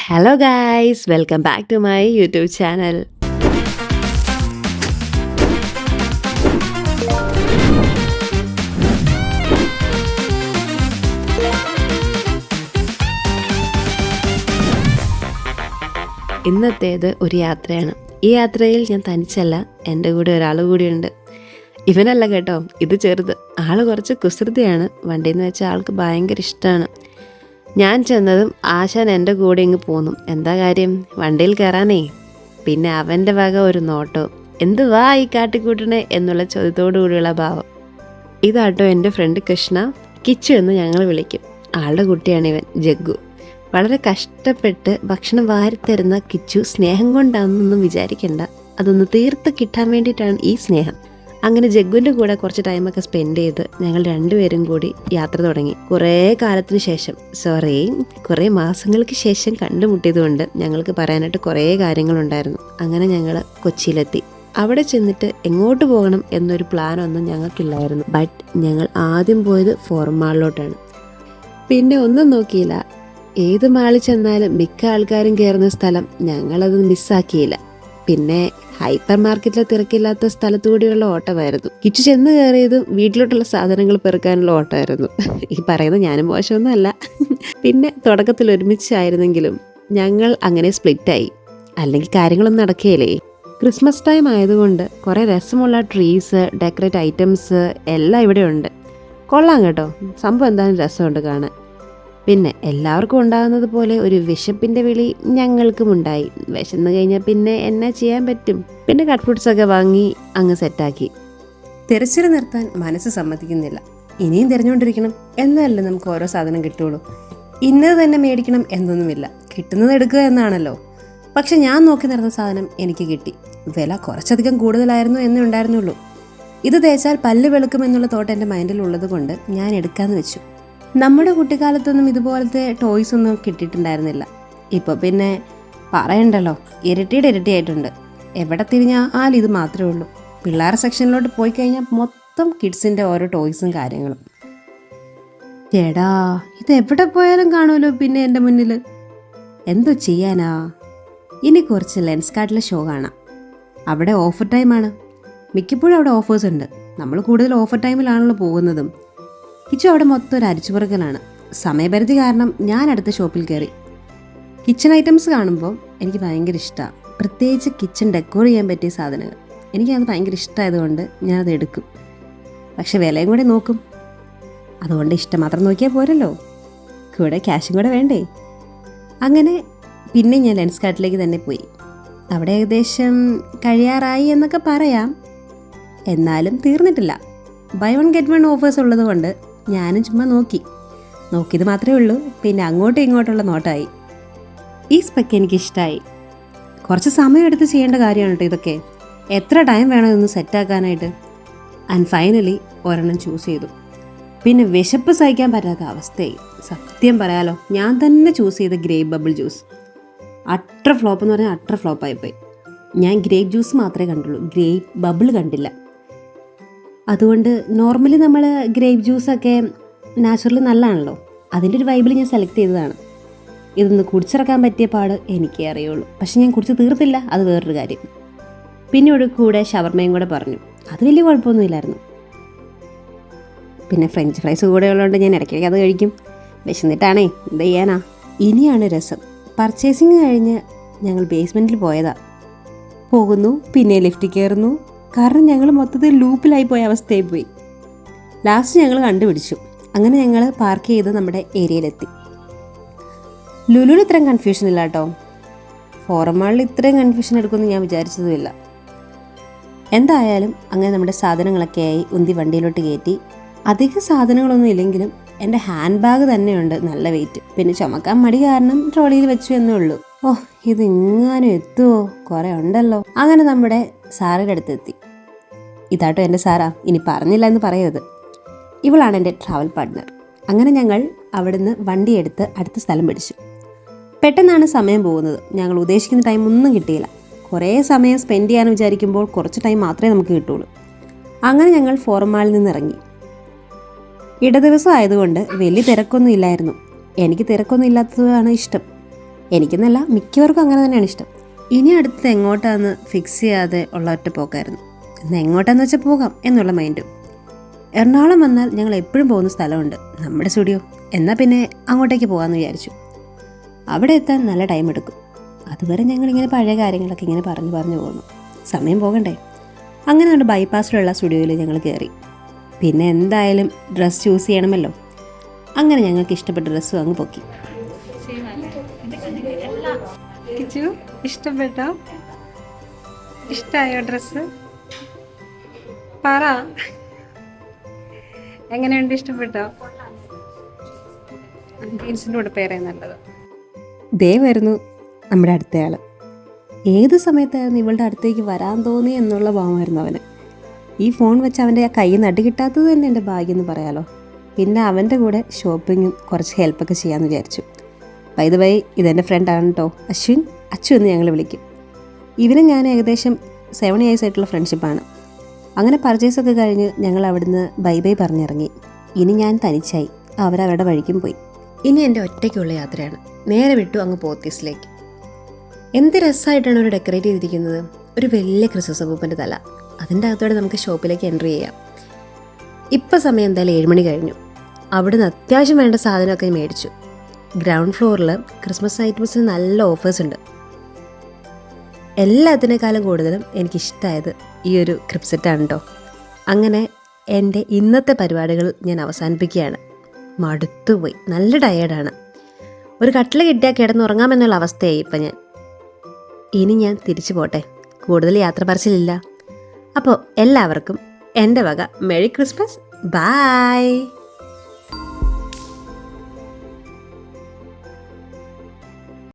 Hello guys, welcome back to my YouTube channel. ഇന്നത്തേത് ഒരു യാത്രയാണ്. ഈ യാത്രയിൽ ഞാൻ തനിച്ചല്ല, എൻ്റെ കൂടെ ഒരാൾ കൂടിയുണ്ട്. ഇവനല്ല കേട്ടോ, ഇത് ചെറുത്. ആൾ കുറച്ച് കുസൃതിയാണ്. വണ്ടിയിൽ നിന്ന് വെച്ചാൽ ആൾക്ക് ഭയങ്കര ഇഷ്ടമാണ്. ഞാൻ ചെന്നതും ആശാൻ എൻ്റെ കൂടെ ഇങ്ങ് പോന്നു. എന്താ കാര്യം? വണ്ടിയിൽ കയറാനേ. പിന്നെ അവൻ്റെ വക ഒരു നോട്ടോ, എന്തുവാ ഈ കാട്ടിക്കൂട്ടണേ എന്നുള്ള ചോദ്യത്തോടു കൂടിയുള്ള ഭാവം. ഇതാട്ടോ എൻ്റെ ഫ്രണ്ട് കൃഷ്ണ, കിച്ചു എന്ന് ഞങ്ങൾ വിളിക്കും. ആളുടെ കുട്ടിയാണ് ഇവൻ, ജഗ്ഗു. വളരെ കഷ്ടപ്പെട്ട് ഭക്ഷണം വാരിത്തരുന്ന കിച്ചു സ്നേഹം കൊണ്ടാണെന്നൊന്നും വിചാരിക്കണ്ട. അതൊന്ന് തീർത്ത് കിട്ടാൻ വേണ്ടിയിട്ടാണ് ഈ സ്നേഹം. അങ്ങനെ ജഗ്ഗുവിൻ്റെ കൂടെ കുറച്ച് ടൈമൊക്കെ സ്പെൻഡ് ചെയ്ത് ഞങ്ങൾ രണ്ടുപേരും കൂടി യാത്ര തുടങ്ങി. കുറേ മാസങ്ങൾക്ക് ശേഷം കണ്ടുമുട്ടിയതുകൊണ്ട് ഞങ്ങൾക്ക് പറയാനായിട്ട് കുറേ കാര്യങ്ങളുണ്ടായിരുന്നു. അങ്ങനെ ഞങ്ങൾ കൊച്ചിയിലെത്തി. അവിടെ ചെന്നിട്ട് എങ്ങോട്ട് പോകണം എന്നൊരു പ്ലാനൊന്നും ഞങ്ങൾക്കില്ലായിരുന്നു. ബട്ട് ഞങ്ങൾ ആദ്യം പോയത് ഫോറം മാളിലോട്ടാണ്. പിന്നെ ഒന്നും നോക്കിയില്ല. ഏത് മാളിൽ ചെന്നാലും മിക്ക ആൾക്കാരും കയറുന്ന സ്ഥലം, ഞങ്ങളത് മിസ്സാക്കിയില്ല. പിന്നെ ഹൈപ്പർ മാർക്കറ്റിലെ തിരക്കില്ലാത്ത സ്ഥലത്തുകൂടിയുള്ള ഓട്ടമായിരുന്നു. കിച്ചു ചെന്ന് കയറിയതും വീട്ടിലോട്ടുള്ള സാധനങ്ങൾ പെറുക്കാനുള്ള ഓട്ടമായിരുന്നു. ഈ പറയുന്നത് ഞാനും മോശമൊന്നും അല്ല. പിന്നെ തുടക്കത്തിൽ ഒരുമിച്ചായിരുന്നെങ്കിലും ഞങ്ങൾ അങ്ങനെ സ്പ്ലിറ്റായി. അല്ലെങ്കിൽ കാര്യങ്ങളൊന്നും നടക്കുകയില്ലേ. ക്രിസ്മസ് ടൈം ആയതുകൊണ്ട് കുറേ രസമുള്ള ട്രീസ്, ഡെക്കറേറ്റ് ഐറ്റംസ് എല്ലാം ഇവിടെ ഉണ്ട്. കൊള്ളാം കേട്ടോ, സംഭവം എന്തായാലും രസമുണ്ട് കാണാൻ. പിന്നെ എല്ലാവർക്കും ഉണ്ടാകുന്നത് പോലെ ഒരു വിശപ്പിൻ്റെ വിളി ഞങ്ങൾക്കും ഉണ്ടായി. വിശന്ന് കഴിഞ്ഞാൽ പിന്നെ എന്നാ ചെയ്യാൻ പറ്റും. പിന്നെ കട്ട് ഫ്രൂട്ട്സൊക്കെ വാങ്ങി അങ്ങ് സെറ്റാക്കി. തിരച്ചിൽ നിർത്താൻ മനസ്സ് സമ്മതിക്കുന്നില്ല. ഇനിയും തിരഞ്ഞുകൊണ്ടിരിക്കണം. എന്നല്ലേ നമുക്ക് ഓരോ സാധനം കിട്ടുള്ളൂ. ഇന്നത് തന്നെ മേടിക്കണം എന്നൊന്നുമില്ല, കിട്ടുന്നത് എടുക്കുക എന്നാണല്ലോ. പക്ഷെ ഞാൻ നോക്കി നടന്ന സാധനം എനിക്ക് കിട്ടി. വില കുറച്ചധികം കൂടുതലായിരുന്നു എന്നേ ഉണ്ടായിരുന്നുള്ളൂ. ഇത് തേച്ചാൽ പല്ല് വെളുക്കുമെന്നുള്ള തോട്ട് എൻ്റെ മൈൻഡിലുള്ളത് കൊണ്ട് ഞാൻ എടുക്കാമെന്ന് വെച്ചു. നമ്മുടെ കുട്ടിക്കാലത്തൊന്നും ഇതുപോലത്തെ ടോയ്സ് ഒന്നും കിട്ടിയിട്ടുണ്ടായിരുന്നില്ല. ഇപ്പോൾ പിന്നെ പറയണ്ടല്ലോ, ഇരട്ടിയായിട്ടുണ്ട്. എവിടെ തിരിഞ്ഞാൽ ഇത് മാത്രമേ ഉള്ളൂ. പിള്ളേർ സെക്ഷനിലോട്ട് പോയി കഴിഞ്ഞാൽ മൊത്തം കിഡ്സിൻ്റെ ഓരോ ടോയ്സും കാര്യങ്ങളും. ചേടാ, ഇത് എവിടെ പോയാലും കാണുമല്ലോ പിന്നെ എൻ്റെ മുന്നിൽ. എന്തോ ചെയ്യാനാ. ഇനി കുറച്ച് ലെൻസ് കാർട്ടിലെ ഷോ കാണാം. അവിടെ ഓഫർ ടൈമാണ്. മിക്കപ്പോഴും അവിടെ ഓഫേഴ്സ് ഉണ്ട്. നമ്മൾ കൂടുതൽ ഓഫർ ടൈമിലാണല്ലോ പോകുന്നതും. കിച്ചു അവിടെ മൊത്തം ഒരു അരിച്ചുപറക്കലാണ്. സമയപരിധി കാരണം ഞാൻ അടുത്ത ഷോപ്പിൽ കയറി. കിച്ചൺ ഐറ്റംസ് കാണുമ്പോൾ എനിക്ക് ഭയങ്കര ഇഷ്ടമാണ്. പ്രത്യേകിച്ച് കിച്ചൺ ഡെക്കോർ ചെയ്യാൻ പറ്റിയ സാധനങ്ങൾ. എനിക്കത് ഭയങ്കര ഇഷ്ടമായതുകൊണ്ട് ഞാനത് എടുക്കും. പക്ഷെ വിലയും കൂടെ നോക്കും. അതുകൊണ്ട് ഇഷ്ടം മാത്രം നോക്കിയാൽ പോരല്ലോ, കൂടെ ക്യാഷും കൂടെ വേണ്ടേ. അങ്ങനെ പിന്നെ ഞാൻ ലെൻസ് കാർട്ടിലേക്ക് തന്നെ പോയി. അവിടെ ഏകദേശം കഴിയാറായി എന്നൊക്കെ പറയാം. എന്നാലും തീർന്നിട്ടില്ല. Buy one get one offers ഉള്ളത് കൊണ്ട് ഞാനും ചുമ്മാ നോക്കിയത് മാത്രമേ ഉള്ളൂ. പിന്നെ അങ്ങോട്ടും ഇങ്ങോട്ടുള്ള നോട്ടായി. ഈ സ്പെക്ക് എനിക്കിഷ്ടമായി. കുറച്ച് സമയം എടുത്ത് ചെയ്യേണ്ട കാര്യമാണ് കേട്ടോ ഇതൊക്കെ. എത്ര ടൈം വേണം ഇതൊന്ന് സെറ്റാക്കാനായിട്ട്. ആൻഡ് ഫൈനലി ഒരെണ്ണം ചൂസ് ചെയ്തു. പിന്നെ വിശപ്പ് സഹിക്കാൻ പറ്റാത്ത അവസ്ഥയായി. സത്യം പറയാലോ, ഞാൻ തന്നെ ചൂസ് ചെയ്ത grape bubble juice. Utter flop എന്ന് പറഞ്ഞാൽ അട്ടർ ഫ്ലോപ്പായിപ്പോയി. ഞാൻ ഗ്രേപ്പ് ജ്യൂസ് മാത്രമേ കണ്ടുള്ളൂ, ഗ്രേപ്പ് ബബിൾ കണ്ടില്ല. അതുകൊണ്ട് നോർമലി നമ്മൾ ഗ്രേപ്പ് ജ്യൂസൊക്കെ നാച്ചുറലി നല്ലതാണല്ലോ. അതിൻ്റെ ഒരു വൈബിൽ ഞാൻ സെലക്ട് ചെയ്തതാണ്. ഇതൊന്ന് കുടിച്ചിറക്കാൻ പറ്റിയ പാട് എനിക്കേ അറിയുള്ളൂ. പക്ഷെ ഞാൻ കുടിച്ച് തീർത്തില്ല, അത് വേറൊരു കാര്യം. പിന്നെ ഒരു കൂടെ ഷവർമയും കൂടെ പറഞ്ഞു. അത് വലിയ കുഴപ്പമൊന്നുമില്ലായിരുന്നു. പിന്നെ ഫ്രഞ്ച് ഫ്രൈസ് കൂടെ ഉള്ളതുകൊണ്ട് ഞാൻ ഇടയ്ക്കിടയ്ക്ക് അത് കഴിക്കും. വിശന്നിട്ടാണേ, എന്ത് ചെയ്യാനാ. ഇനിയാണ് രസം. പർച്ചേസിങ് കഴിഞ്ഞ് ഞങ്ങൾ ബേസ്മെൻറ്റിൽ പോകുന്നു. പിന്നെ ലിഫ്റ്റിൽ കയറുന്നു. കാരണം ഞങ്ങൾ മൊത്തത്തിൽ ലൂപ്പിലായി പോയ അവസ്ഥയായി പോയി. ലാസ്റ്റ് ഞങ്ങൾ കണ്ടുപിടിച്ചു. അങ്ങനെ ഞങ്ങൾ പാർക്ക് ചെയ്ത് നമ്മുടെ ഏരിയയിലെത്തി. ലുലുവിൽ ഇത്രയും കൺഫ്യൂഷൻ ഇല്ല കേട്ടോ. ഫോറം മാളിൽ ഇത്രയും കൺഫ്യൂഷൻ എടുക്കുമെന്ന് ഞാൻ വിചാരിച്ചതുമില്ല. എന്തായാലും അങ്ങനെ നമ്മുടെ സാധനങ്ങളൊക്കെ ആയി ഉന്തി വണ്ടിയിലോട്ട് കയറ്റി. അധികം സാധനങ്ങളൊന്നും ഇല്ലെങ്കിലും എൻ്റെ ഹാൻഡ് ബാഗ് തന്നെയുണ്ട് നല്ല വെയിറ്റ്. പിന്നെ ചുമക്കാൻ മടി കാരണം ട്രോളിയിൽ വെച്ചു എന്നേ ഉള്ളൂ. ഇത് ഇങ്ങാനും എത്തുമോ, കുറേ ഉണ്ടല്ലോ. അങ്ങനെ നമ്മുടെ സാറിൻ്റെ അടുത്തെത്തി. ഇതാട്ടോ എൻ്റെ സാറാ, ഇനി പറഞ്ഞില്ല എന്ന് പറയരുത്. ഇവളാണ് എൻ്റെ ട്രാവൽ പാർട്ട്ണർ. അങ്ങനെ ഞങ്ങൾ അവിടുന്ന് വണ്ടിയെടുത്ത് അടുത്ത സ്ഥലം പിടിച്ചു. പെട്ടെന്നാണ് സമയം പോകുന്നത്. ഞങ്ങൾ ഉദ്ദേശിക്കുന്ന ടൈം ഒന്നും കിട്ടിയില്ല. കുറേ സമയം സ്പെൻഡ് ചെയ്യാൻ വിചാരിക്കുമ്പോൾ കുറച്ച് ടൈം മാത്രമേ നമുക്ക് കിട്ടുള്ളൂ. അങ്ങനെ ഞങ്ങൾ ഫോറം മാളിൽ നിന്ന് ഇറങ്ങി. ഇടദിവസം ആയതുകൊണ്ട് വലിയ തിരക്കൊന്നും ഇല്ലായിരുന്നു. എനിക്ക് തിരക്കൊന്നും ഇല്ലാത്തതാണ് ഇഷ്ടം. എനിക്കെന്നല്ല മിക്കവർക്കും അങ്ങനെ തന്നെയാണ് ഇഷ്ടം. ഇനി അടുത്ത് എങ്ങോട്ടാന്ന് ഫിക്സ് ചെയ്യാതെ ഉള്ള ഒറ്റ പോക്കായിരുന്നു. എന്നാൽ എങ്ങോട്ടാന്ന് വെച്ചാൽ പോകാം എന്നുള്ള മൈൻഡും. എറണാകുളം വന്നാൽ ഞങ്ങൾ എപ്പോഴും പോകുന്ന സ്ഥലമുണ്ട്, നമ്മുടെ സ്റ്റുഡിയോ. എന്നാൽ പിന്നെ അങ്ങോട്ടേക്ക് പോകാമെന്ന് വിചാരിച്ചു. അവിടെ എത്താൻ നല്ല ടൈം എടുക്കും. അതുവരെ ഞങ്ങളിങ്ങനെ പഴയ കാര്യങ്ങളൊക്കെ ഇങ്ങനെ പറഞ്ഞു പോകുന്നു. സമയം പോകണ്ടേ. അങ്ങനെ നമ്മുടെ ബൈപ്പാസിലുള്ള സ്റ്റുഡിയോയിൽ ഞങ്ങൾ കയറി. പിന്നെ എന്തായാലും ഡ്രസ്സ് ചൂസ് ചെയ്യണമല്ലോ. അങ്ങനെ ഞങ്ങൾക്ക് ഇഷ്ടപ്പെട്ട ഡ്രസ്സും അങ്ങ് പൊക്കി. ഇഷ്ടപ്പെട്ടോ? ഇഷ്ടമായോ ഡ്രസ്സ്? പറ, എങ്ങനെയുണ്ട്? ഇഷ്ടപ്പെട്ടോ? ജീൻസിൻ്റെ കൂടെ പേരേ നല്ലത്. ദേ വരുന്നു നമ്മുടെ അടുത്തയാൾ. ഏത് സമയത്തായിരുന്നു ഇവളുടെ അടുത്തേക്ക് വരാൻ തോന്നി എന്നുള്ള ഭാവമായിരുന്നു അവന്. ഈ ഫോൺ വെച്ച് അവൻ്റെ ആ കയ്യിൽ നട്ട് കിട്ടാത്തത് തന്നെ എൻ്റെ ഭാഗ്യം എന്ന് പറയാലോ. പിന്നെ അവൻ്റെ കൂടെ ഷോപ്പിങ്ങും കുറച്ച് ഹെൽപ്പൊക്കെ ചെയ്യാമെന്ന് വിചാരിച്ചു. ബൈ ദ വൈ, ഇതെൻ്റെ ഫ്രണ്ടാണ് കേട്ടോ, അശ്വിൻ. അച്ചു എന്ന് ഞങ്ങൾ വിളിക്കും. ഇവനും ഞാൻ ഏകദേശം 7 years ആയിട്ടുള്ള ഫ്രണ്ട്ഷിപ്പാണ്. അങ്ങനെ പർച്ചേസൊക്കെ കഴിഞ്ഞ് ഞങ്ങൾ അവിടുന്ന് ബൈ ബൈ പറഞ്ഞിറങ്ങി. ഇനി ഞാൻ തനിച്ചായി, അവരവരുടെ വഴിക്കും പോയി. ഇനി എൻ്റെ ഒറ്റയ്ക്കുള്ള യാത്രയാണ്. നേരെ വിട്ടു അങ്ങ് പോത്തീസിലേക്ക്. എന്ത് രസമായിട്ടാണ് അവർ ഡെക്കറേറ്റ് ചെയ്തിരിക്കുന്നത്. ഒരു വലിയ ക്രിസ്മസ് അപ്പൂപ്പൻ്റെ തല. അതിൻ്റെ അകത്തോടെ നമുക്ക് ഷോപ്പിലേക്ക് എൻട്രി ചെയ്യാം. ഇപ്പം സമയം എന്തായാലും 7 മണി കഴിഞ്ഞു. അവിടുന്ന് അത്യാവശ്യം വേണ്ട സാധനമൊക്കെ മേടിച്ചു. ഗ്രൗണ്ട് ഫ്ലോറിൽ ക്രിസ്മസ് ഐറ്റംസിന് നല്ല ഓഫേഴ്സ് ഉണ്ട്. എല്ലാത്തിനേക്കാളും കൂടുതലും എനിക്കിഷ്ടമായത് ഈ ഒരു ക്രിപ്പ് സെറ്റാണ് കേട്ടോ. അങ്ങനെ എൻ്റെ ഇന്നത്തെ പരിപാടികൾ ഞാൻ അവസാനിപ്പിക്കുകയാണ്. മടുത്തുപോയി, നല്ല ടയേർഡാണ്. ഒരു കട്ടിൽ കിട്ടിയാൽ കിടന്നുറങ്ങാമെന്നുള്ള അവസ്ഥയായി ഇപ്പം ഞാൻ. ഇനി ഞാൻ തിരിച്ചു പോട്ടെ, കൂടുതൽ യാത്ര പറച്ചിലില്ല. അപ്പോൾ എല്ലാവർക്കും എൻ്റെ വക മെറി ക്രിസ്മസ്. ബായ്.